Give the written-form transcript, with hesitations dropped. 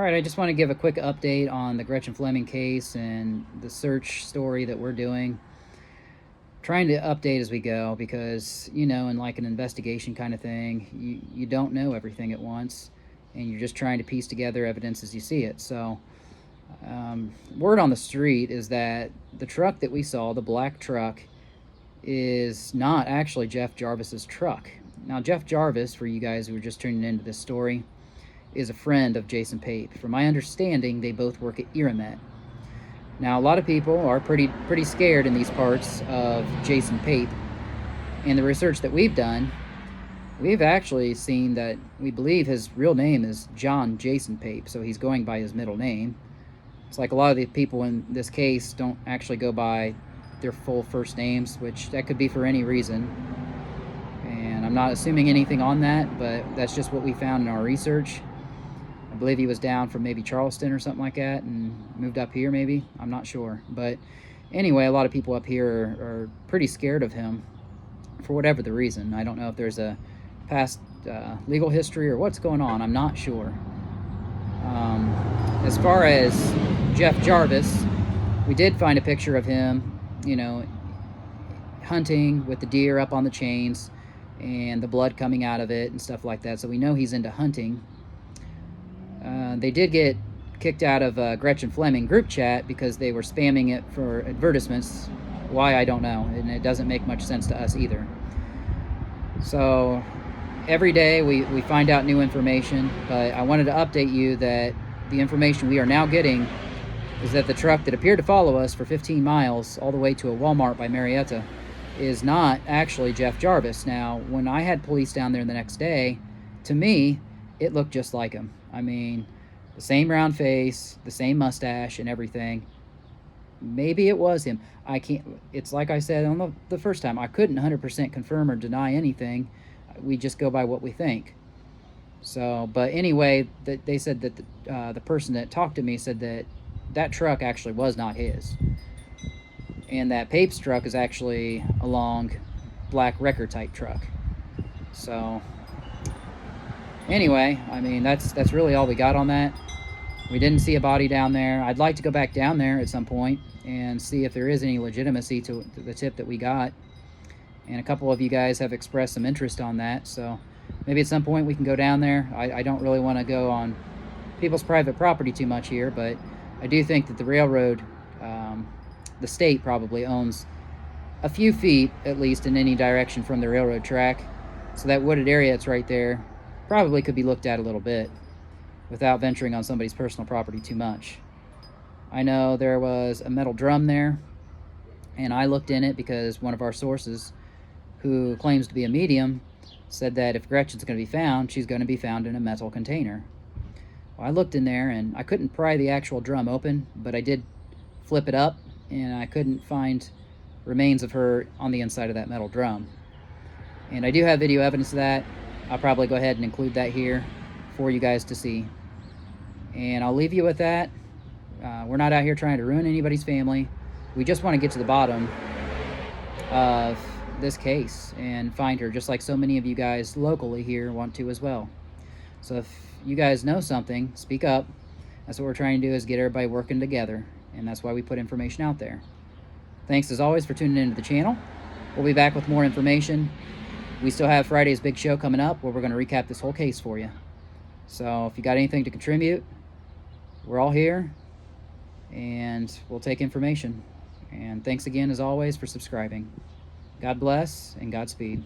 right, I just want to give a quick update on the Gretchen Fleming case and the search story that we're doing. Trying to update as we go because, in like an investigation kind of thing, you don't know everything at once, and you're just trying to piece together evidence as you see it. So, word on the street is that the truck that we saw, the black truck, is not actually Jeff Jarvis's truck. Now, Jeff Jarvis, for you guys who are just tuning into this story, is a friend of Jason Pape. From my understanding, they both work at Iramet. Now, a lot of people are pretty scared in these parts of Jason Pape. And the research that we've done, we've actually seen that we believe his real name is John Jason Pape, so he's going by his middle name. It's like a lot of the people in this case don't actually go by their full first names, which that could be for any reason. And I'm not assuming anything on that, but that's just what we found in our research. I believe he was down from maybe Charleston or something like that and moved up here maybe. I'm not sure. But anyway, a lot of people up here are pretty scared of him for whatever the reason. I don't know if there's a past legal history or what's going on. I'm not sure. As far as Jeff Jarvis, we did find a picture of him, hunting with the deer up on the chains and the blood coming out of it and stuff like that. So we know he's into hunting. They did get kicked out of Gretchen Fleming group chat because they were spamming it for advertisements. Why, I don't know, and it doesn't make much sense to us either. So every day we find out new information, but I wanted to update you that the information we are now getting is that the truck that appeared to follow us for 15 miles all the way to a Walmart by Marietta is not actually Jeff Jarvis. Now, when I had police down there the next day, to me, it looked just like him. I mean, the same round face, the same mustache and everything. Maybe it was him. I can't, it's like I said on the first time, I couldn't 100% confirm or deny anything. We just go by what we think. So, but anyway, they said that the person that talked to me said that truck actually was not his. And that Pape's truck is actually a long black wrecker type truck. So anyway, I mean, that's really all we got on that. We didn't see a body down there. I'd like to go back down there at some point and see if there is any legitimacy to the tip that we got. And a couple of you guys have expressed some interest on that, so maybe at some point we can go down there. I don't really want to go on people's private property too much here, but I do think that the railroad, the state probably owns a few feet at least in any direction from the railroad track. So that wooded area that's right there probably could be looked at a little bit without venturing on somebody's personal property too much. I know there was a metal drum there, and I looked in it because one of our sources, who claims to be a medium, said that if Gretchen's going to be found, she's going to be found in a metal container. Well, I looked in there, and I couldn't pry the actual drum open, but I did flip it up, and I couldn't find remains of her on the inside of that metal drum. And I do have video evidence of that. I'll probably go ahead and include that here for you guys to see. And I'll leave you with that. We're not out here trying to ruin anybody's family. We just want to get to the bottom of this case and find her, just like so many of you guys locally here want to as well. So if you guys know something, speak up. That's what we're trying to do, is get everybody working together, and that's why we put information out there. Thanks as always for tuning into the channel. We'll be back with more information. We still have Friday's big show coming up where we're going to recap this whole case for you. So if you got anything to contribute, we're all here, and we'll take information. And thanks again, as always, for subscribing. God bless and Godspeed.